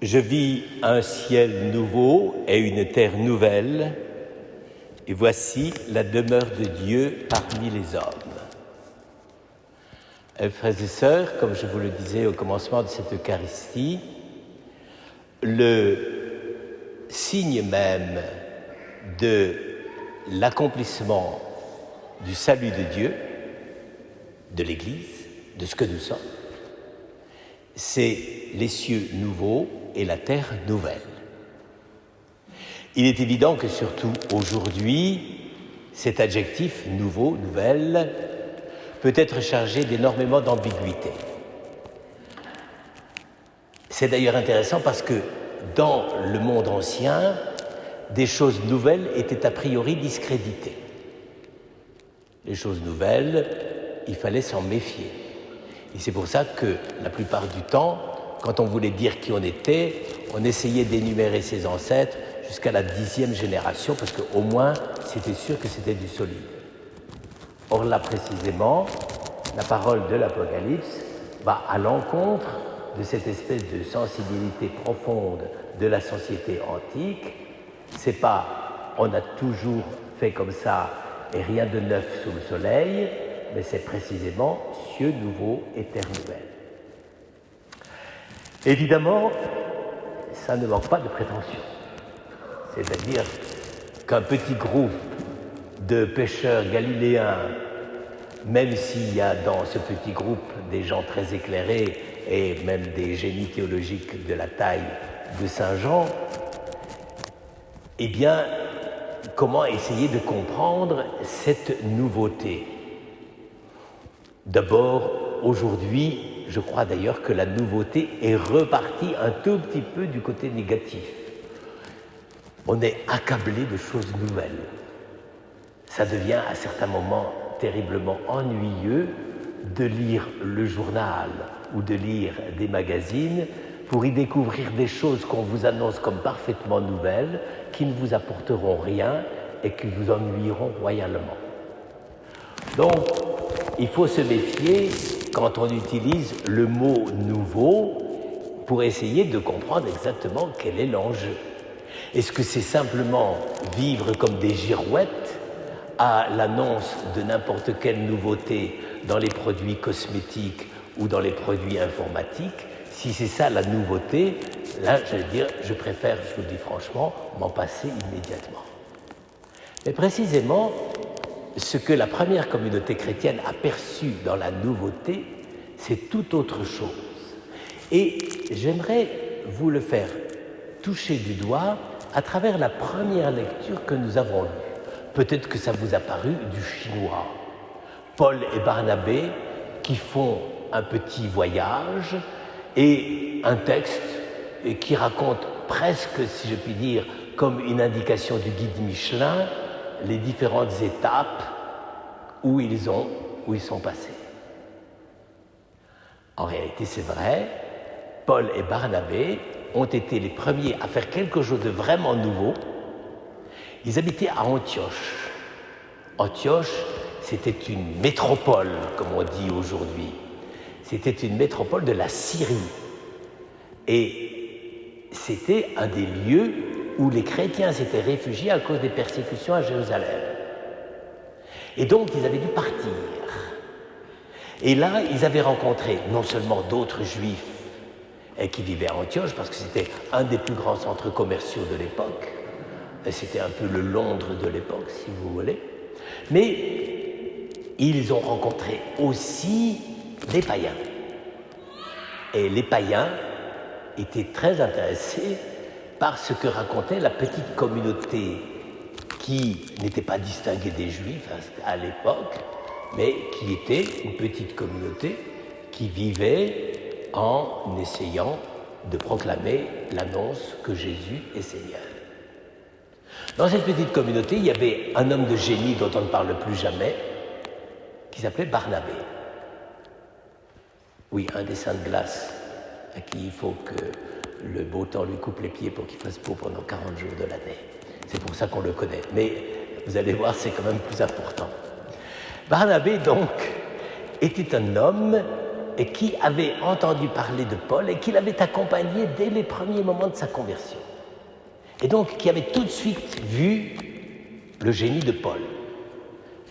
Je vis un ciel nouveau et une terre nouvelle, et voici la demeure de Dieu parmi les hommes. Frères et sœurs, comme je vous le disais au commencement de cette Eucharistie, le signe même de l'accomplissement du salut de Dieu, de l'Église, de ce que nous sommes, c'est les cieux nouveaux et la terre nouvelle. Il est évident que surtout aujourd'hui, cet adjectif nouveau, nouvelle, peut être chargé d'énormément d'ambiguïté. C'est d'ailleurs intéressant parce que dans le monde ancien, des choses nouvelles étaient a priori discréditées. Les choses nouvelles, il fallait s'en méfier. Et c'est pour ça que la plupart du temps, quand on voulait dire qui on était, on essayait d'énumérer ses ancêtres jusqu'à la 10e génération, parce qu'au moins, c'était sûr que c'était du solide. Or là, précisément, la parole de l'Apocalypse va à l'encontre de cette espèce de sensibilité profonde de la société antique. C'est pas « on a toujours fait comme ça et rien de neuf sous le soleil », mais c'est précisément « cieux nouveaux et terre nouvelle ». Évidemment, ça ne manque pas de prétention. C'est-à-dire qu'un petit groupe de pêcheurs galiléens, même s'il y a dans ce petit groupe des gens très éclairés et même des génies théologiques de la taille de Saint Jean, eh bien, comment essayer de comprendre cette nouveauté ? D'abord, aujourd'hui, je crois d'ailleurs que la nouveauté est repartie un tout petit peu du côté négatif. On est accablé de choses nouvelles. Ça devient à certains moments terriblement ennuyeux de lire le journal ou de lire des magazines pour y découvrir des choses qu'on vous annonce comme parfaitement nouvelles, qui ne vous apporteront rien et qui vous ennuieront royalement. Donc, il faut se méfier quand on utilise le mot « nouveau » pour essayer de comprendre exactement quel est l'enjeu. Est-ce que c'est simplement vivre comme des girouettes à l'annonce de n'importe quelle nouveauté dans les produits cosmétiques ou dans les produits informatiques? Si c'est ça la nouveauté, là, je préfère, je vous le dis franchement, m'en passer immédiatement. Mais précisément, ce que la première communauté chrétienne a perçu dans la nouveauté, c'est tout autre chose. Et j'aimerais vous le faire toucher du doigt à travers la première lecture que nous avons lue. Peut-être que ça vous a paru du chinois. Paul et Barnabé qui font un petit voyage et un texte qui raconte presque, si je puis dire, comme une indication du guide Michelin, les différentes étapes où ils sont passés. En réalité, c'est vrai, Paul et Barnabé ont été les premiers à faire quelque chose de vraiment nouveau. Ils habitaient à Antioche. Antioche, c'était une métropole, comme on dit aujourd'hui. C'était une métropole de la Syrie. Et c'était un des lieux où les chrétiens s'étaient réfugiés à cause des persécutions à Jérusalem. Et donc, ils avaient dû partir. Et là, ils avaient rencontré non seulement d'autres juifs qui vivaient à Antioche, parce que c'était un des plus grands centres commerciaux de l'époque, c'était un peu le Londres de l'époque, si vous voulez, mais ils ont rencontré aussi des païens. Et les païens étaient très intéressés par ce que racontait la petite communauté qui n'était pas distinguée des Juifs à l'époque, mais qui était une petite communauté qui vivait en essayant de proclamer l'annonce que Jésus est Seigneur. Dans cette petite communauté, il y avait un homme de génie dont on ne parle plus jamais, qui s'appelait Barnabé. Oui, un des saints de glace à qui il faut que le beau temps lui coupe les pieds pour qu'il fasse beau pendant 40 jours de l'année. C'est pour ça qu'on le connaît. Mais vous allez voir, c'est quand même plus important. Barnabé, donc, était un homme et qui avait entendu parler de Paul et qui l'avait accompagné dès les premiers moments de sa conversion. Et donc qui avait tout de suite vu le génie de Paul.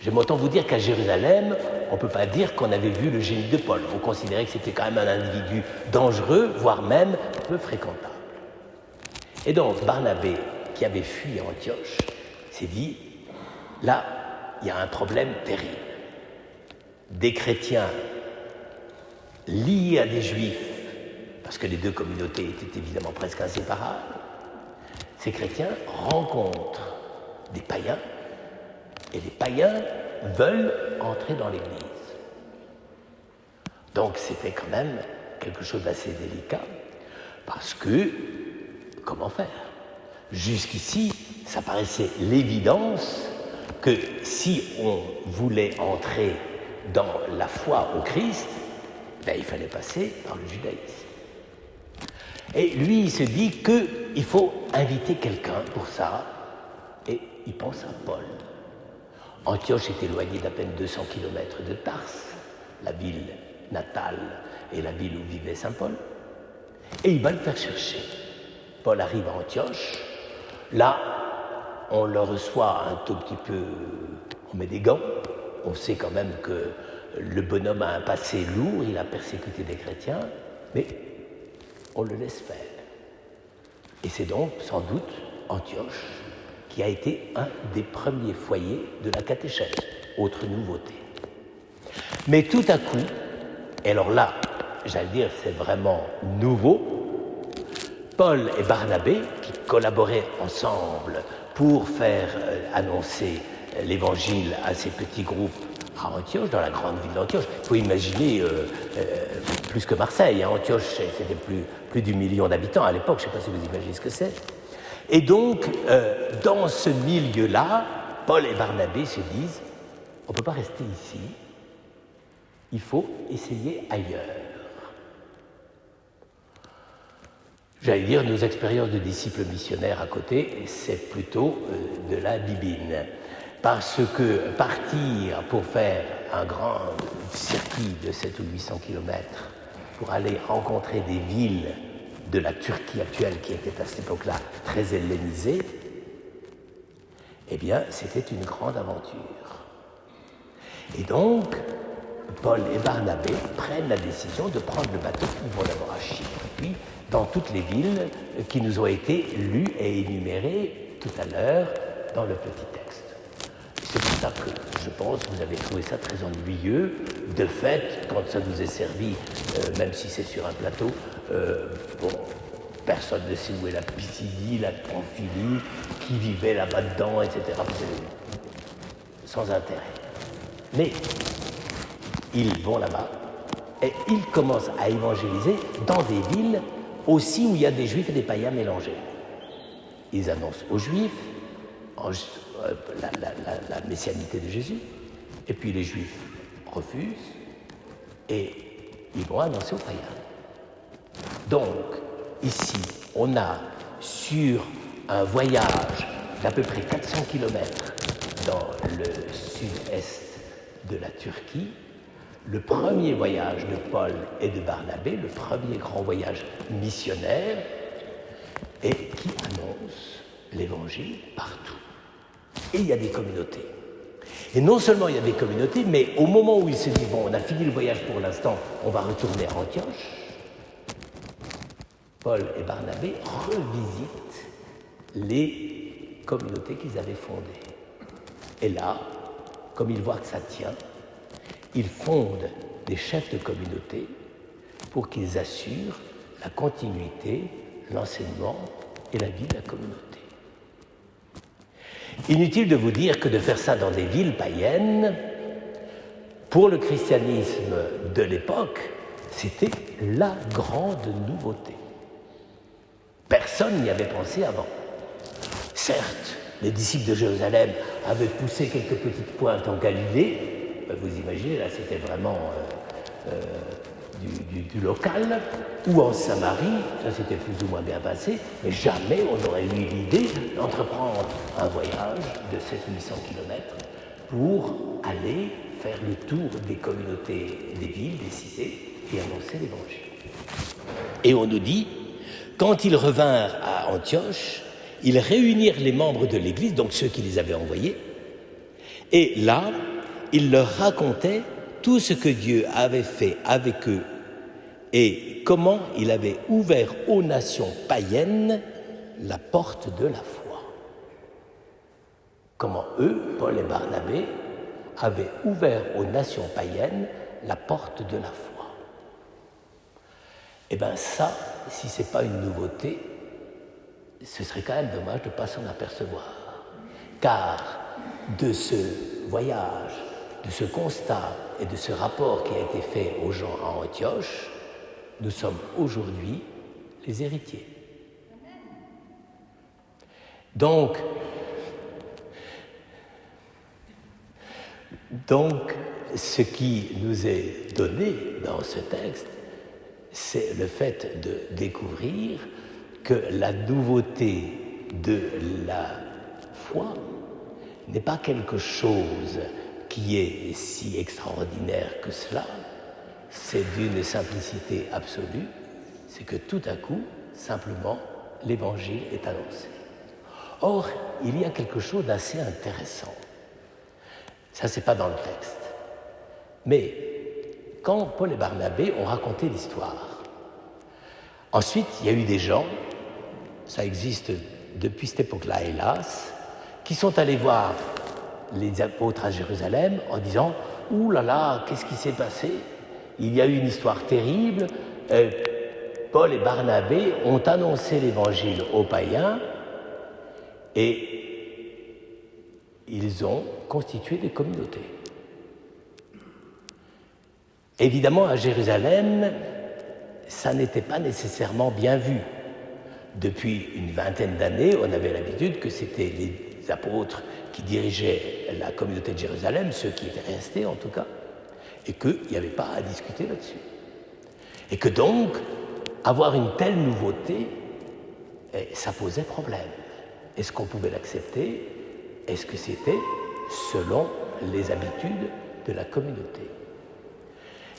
J'aime autant vous dire qu'à Jérusalem, on ne peut pas dire qu'on avait vu le génie de Paul. On considérait que c'était quand même un individu dangereux, voire même peu fréquentable. Et donc Barnabé, qui avait fui à Antioche, s'est dit, là, il y a un problème terrible. Des chrétiens liés à des juifs, parce que les deux communautés étaient évidemment presque inséparables, ces chrétiens rencontrent des païens, et les païens veulent entrer dans l'Église. Donc c'était quand même quelque chose d'assez délicat, parce que, comment faire? Jusqu'ici, ça paraissait l'évidence que si on voulait entrer dans la foi au Christ, ben, il fallait passer par le judaïsme. Et lui, il se dit qu'il faut inviter quelqu'un pour ça, et il pense à Paul. Antioche est éloignée d'à peine 200 km de Tarse, la ville natale et la ville où vivait saint Paul, et il va le faire chercher. Paul arrive à Antioche, là, on le reçoit un tout petit peu, on met des gants, on sait quand même que le bonhomme a un passé lourd, il a persécuté des chrétiens, mais on le laisse faire. Et c'est donc, sans doute, Antioche qui a été un des premiers foyers de la catéchèse, autre nouveauté. Mais tout à coup, et alors là, j'allais dire, c'est vraiment nouveau, Paul et Barnabé, qui collaboraient ensemble pour faire annoncer l'évangile à ces petits groupes à Antioche, dans la grande ville d'Antioche. Il faut imaginer plus que Marseille. Hein. Antioche, c'était plus d'1 million d'habitants à l'époque, je ne sais pas si vous imaginez ce que c'est. Et donc, dans ce milieu-là, Paul et Barnabé se disent, on ne peut pas rester ici, il faut essayer ailleurs. J'allais dire, nos expériences de disciples missionnaires à côté, c'est plutôt de la bibine. Parce que partir pour faire un grand circuit de 700 ou 800 kilomètres pour aller rencontrer des villes de la Turquie actuelle, qui était à cette époque-là très hellénisée, eh bien, c'était une grande aventure. Et donc, Paul et Barnabé prennent la décision de prendre le bateau. Ils vont d'abord à Chypre, puis dans toutes les villes qui nous ont été lues et énumérées tout à l'heure dans le petit texte. C'est pour ça que, je pense, vous avez trouvé ça très ennuyeux. De fait, quand ça nous est servi, même si c'est sur un plateau, bon, personne ne sait où est la Pisidie, la Pamphylie, qui vivait là-bas dedans, etc. C'est sans intérêt. Mais ils vont là-bas et ils commencent à évangéliser dans des villes aussi où il y a des juifs et des païens mélangés. Ils annoncent aux juifs la messianité de Jésus, et puis les juifs refusent et ils vont annoncer aux païens. Donc, ici, on a sur un voyage d'à peu près 400 km dans le sud-est de la Turquie, le premier voyage de Paul et de Barnabé, le premier grand voyage missionnaire, et qui annonce l'évangile partout. Et il y a des communautés. Et non seulement il y a des communautés, mais au moment où il se dit, bon, on a fini le voyage pour l'instant, on va retourner à Antioche, Paul et Barnabé revisitent les communautés qu'ils avaient fondées. Et là, comme ils voient que ça tient, ils fondent des chefs de communauté pour qu'ils assurent la continuité, l'enseignement et la vie de la communauté. Inutile de vous dire que de faire ça dans des villes païennes, pour le christianisme de l'époque, c'était la grande nouveauté. Personne n'y avait pensé avant. Certes, les disciples de Jérusalem avaient poussé quelques petites pointes en Galilée. Vous imaginez, là, c'était vraiment du local. Ou en Samarie, ça s'était plus ou moins bien passé, mais jamais on n'aurait eu l'idée d'entreprendre un voyage de 700-800 km pour aller faire le tour des communautés, des villes, des cités, et annoncer l'Évangile. Et on nous dit, quand ils revinrent à Antioche, ils réunirent les membres de l'Église, donc ceux qui les avaient envoyés, et là, ils leur racontaient tout ce que Dieu avait fait avec eux et comment il avait ouvert aux nations païennes la porte de la foi. Comment eux, Paul et Barnabé, avaient ouvert aux nations païennes la porte de la foi. Eh bien ça, si ce n'est pas une nouveauté, ce serait quand même dommage de ne pas s'en apercevoir. Car de ce voyage, de ce constat et de ce rapport qui a été fait aux gens à Antioche, nous sommes aujourd'hui les héritiers. Donc, ce qui nous est donné dans ce texte, c'est le fait de découvrir que la nouveauté de la foi n'est pas quelque chose qui est si extraordinaire que cela, c'est d'une simplicité absolue, c'est que tout à coup, simplement, l'Évangile est annoncé. Or, il y a quelque chose d'assez intéressant. Ça, c'est pas dans le texte. Mais quand Paul et Barnabé ont raconté l'histoire, ensuite, il y a eu des gens, ça existe depuis cette époque-là, hélas, qui sont allés voir les apôtres à Jérusalem en disant « Ouh là là, qu'est-ce qui s'est passé? Il y a eu une histoire terrible. Paul et Barnabé ont annoncé l'Évangile aux païens et ils ont constitué des communautés. » Évidemment, à Jérusalem, ça n'était pas nécessairement bien vu. Depuis une vingtaine d'années, on avait l'habitude que c'était les apôtres qui dirigeaient la communauté de Jérusalem, ceux qui étaient restés en tout cas, et qu'il n'y avait pas à discuter là-dessus. Et que donc, avoir une telle nouveauté, ça posait problème. Est-ce qu'on pouvait l'accepter? Est-ce que c'était selon les habitudes de la communauté?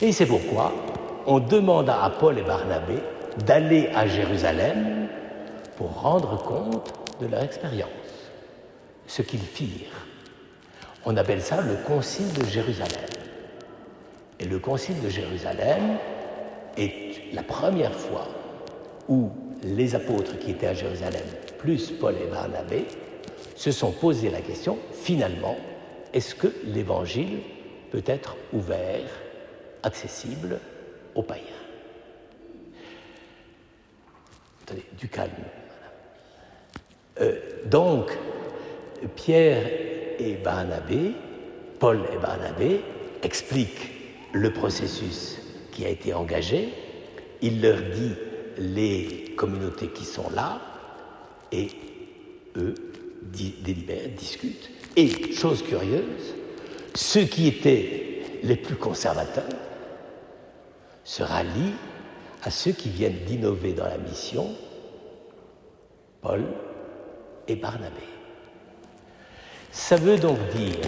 Et c'est pourquoi on demanda à Paul et Barnabé d'aller à Jérusalem pour rendre compte de leur expérience, ce qu'ils firent. On appelle ça le Concile de Jérusalem. Et le Concile de Jérusalem est la première fois où les apôtres qui étaient à Jérusalem, plus Paul et Barnabé, se sont posé la question, finalement, est-ce que l'Évangile peut être ouvert, accessible aux païens? Attendez, du calme. Donc, Pierre et Barnabé, Paul et Barnabé, expliquent le processus qui a été engagé. Il leur dit les communautés qui sont là, et eux délibèrent, discutent. Et, chose curieuse, ceux qui étaient les plus conservateurs se rallient à ceux qui viennent d'innover dans la mission, Paul et Barnabé. Ça veut donc dire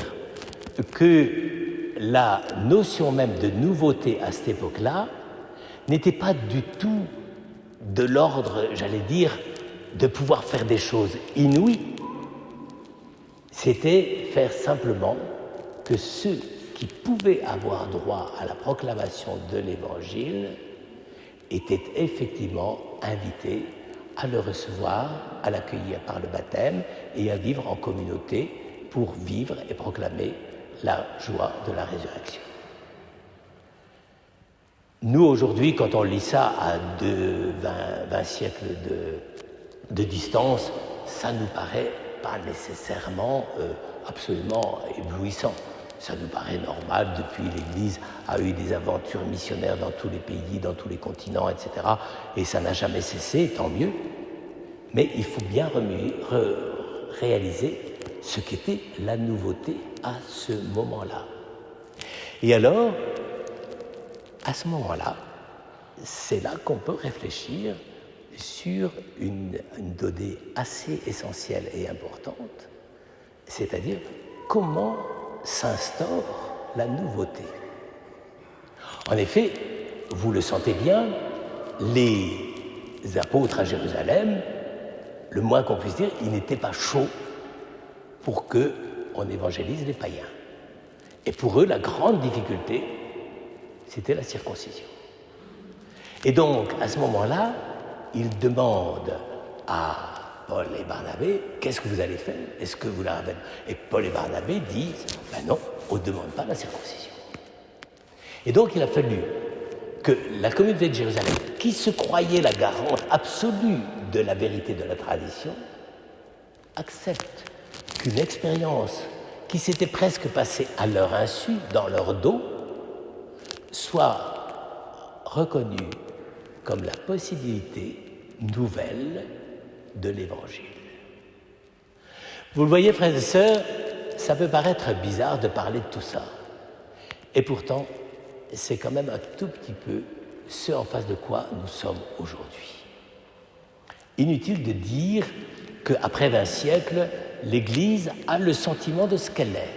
que la notion même de nouveauté à cette époque-là n'était pas du tout de l'ordre, j'allais dire, de pouvoir faire des choses inouïes. C'était faire simplement que ceux qui pouvaient avoir droit à la proclamation de l'Évangile étaient effectivement invités à le recevoir, à l'accueillir par le baptême et à vivre en communauté pour vivre et proclamer la joie de la résurrection. Nous, aujourd'hui, quand on lit ça à 20 siècles de distance, ça ne nous paraît pas nécessairement absolument éblouissant. Ça nous paraît normal, depuis l'Église a eu des aventures missionnaires dans tous les pays, dans tous les continents, etc. Et ça n'a jamais cessé, tant mieux. Mais il faut bien réaliser ce qu'était la nouveauté à ce moment-là. Et alors, à ce moment-là, c'est là qu'on peut réfléchir sur une donnée assez essentielle et importante, c'est-à-dire comment s'instaure la nouveauté. En effet, vous le sentez bien, les apôtres à Jérusalem, le moins qu'on puisse dire, ils n'étaient pas chauds pour qu'on évangélise les païens. Et pour eux, la grande difficulté, c'était la circoncision. Et donc, à ce moment-là, ils demandent à Paul et Barnabé, qu'est-ce que vous allez faire? Est-ce que vous la... Et Paul et Barnabé disent, ben non, on ne demande pas la circoncision. Et donc, il a fallu que la communauté de Jérusalem, qui se croyait la garante absolue de la vérité de la tradition, accepte qu'une expérience qui s'était presque passée à leur insu, dans leur dos, soit reconnue comme la possibilité nouvelle de l'Évangile. Vous le voyez, frères et sœurs, ça peut paraître bizarre de parler de tout ça. Et pourtant, c'est quand même un tout petit peu ce en face de quoi nous sommes aujourd'hui. Inutile de dire qu'après 20 siècles, l'Église a le sentiment de ce qu'elle est.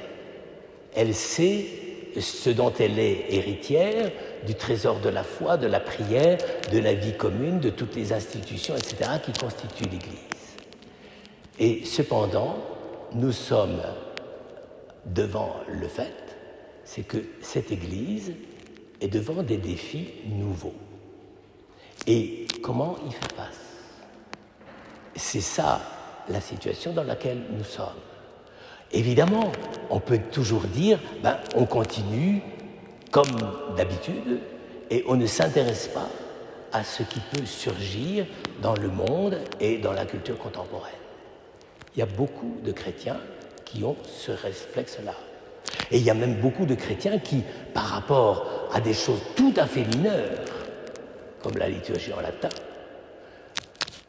Elle sait ce dont elle est héritière, du trésor de la foi, de la prière, de la vie commune, de toutes les institutions, etc., qui constituent l'Église. Et cependant, nous sommes devant le fait, c'est que cette Église est devant des défis nouveaux. Et comment y faire face? C'est ça la situation dans laquelle nous sommes. Évidemment, on peut toujours dire, on continue comme d'habitude et on ne s'intéresse pas à ce qui peut surgir dans le monde et dans la culture contemporaine. Il y a beaucoup de chrétiens qui ont ce réflexe-là. Et il y a même beaucoup de chrétiens qui, par rapport à des choses tout à fait mineures, comme la liturgie en latin,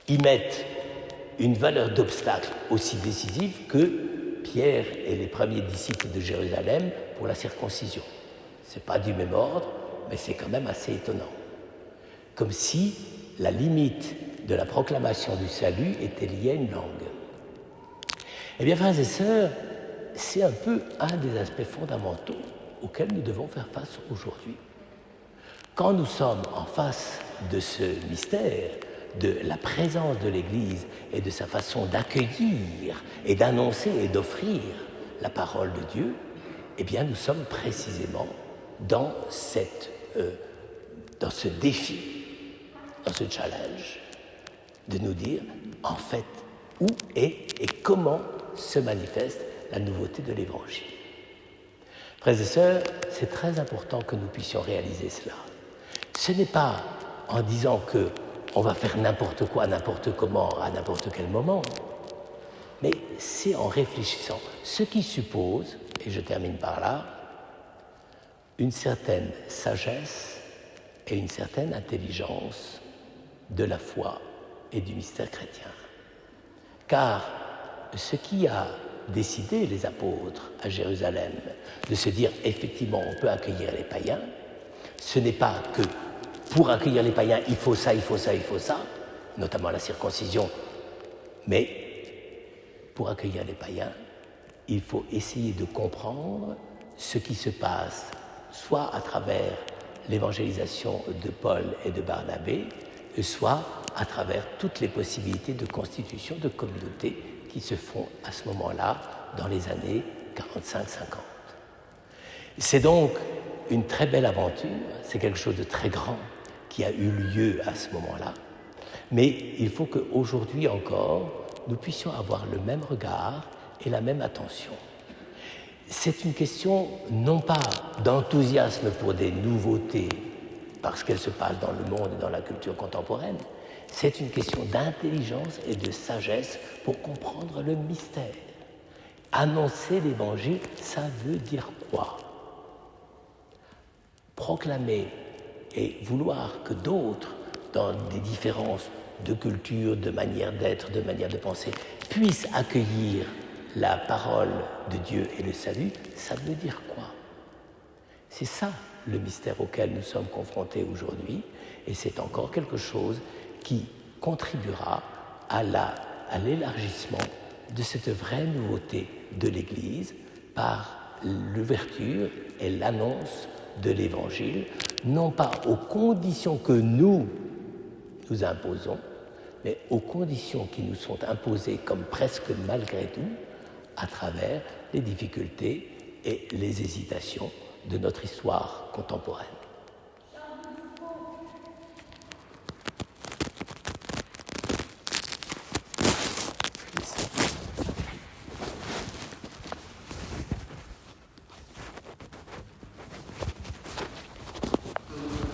y mettent une valeur d'obstacle aussi décisive que Pierre et les premiers disciples de Jérusalem pour la circoncision. Ce n'est pas du même ordre, mais c'est quand même assez étonnant. Comme si la limite de la proclamation du salut était liée à une langue. Eh bien, frères et sœurs, c'est un peu un des aspects fondamentaux auxquels nous devons faire face aujourd'hui. Quand nous sommes en face de ce mystère, de la présence de l'Église et de sa façon d'accueillir et d'annoncer et d'offrir la parole de Dieu, eh bien nous sommes précisément dans ce défi, dans ce challenge, de nous dire en fait où est et comment se manifeste la nouveauté de l'Évangile. Frères et sœurs, c'est très important que nous puissions réaliser cela. Ce n'est pas en disant que on va faire n'importe quoi, n'importe comment, à n'importe quel moment. Mais c'est en réfléchissant, ce qui suppose, et je termine par là, une certaine sagesse et une certaine intelligence de la foi et du mystère chrétien. Car ce qui a décidé les apôtres à Jérusalem de se dire effectivement on peut accueillir les païens, ce n'est pas que pour accueillir les païens, il faut ça, il faut ça, il faut ça, notamment la circoncision. Mais pour accueillir les païens, il faut essayer de comprendre ce qui se passe, soit à travers l'évangélisation de Paul et de Barnabé, soit à travers toutes les possibilités de constitution de communautés qui se font à ce moment-là, dans les années 45-50. C'est donc une très belle aventure, c'est quelque chose de très grand qui a eu lieu à ce moment-là, mais il faut qu'aujourd'hui encore, nous puissions avoir le même regard et la même attention. C'est une question non pas d'enthousiasme pour des nouveautés, parce qu'elles se passent dans le monde et dans la culture contemporaine, c'est une question d'intelligence et de sagesse pour comprendre le mystère. Annoncer l'Évangile, ça veut dire quoi? Proclamer et vouloir que d'autres, dans des différences de culture, de manière d'être, de manière de penser, puissent accueillir la parole de Dieu et le salut, ça veut dire quoi? C'est ça le mystère auquel nous sommes confrontés aujourd'hui, et c'est encore quelque chose qui contribuera à l'élargissement de cette vraie nouveauté de l'Église par l'ouverture et l'annonce de l'Évangile non pas aux conditions que nous imposons, mais aux conditions qui nous sont imposées comme presque malgré tout à travers les difficultés et les hésitations de notre histoire contemporaine.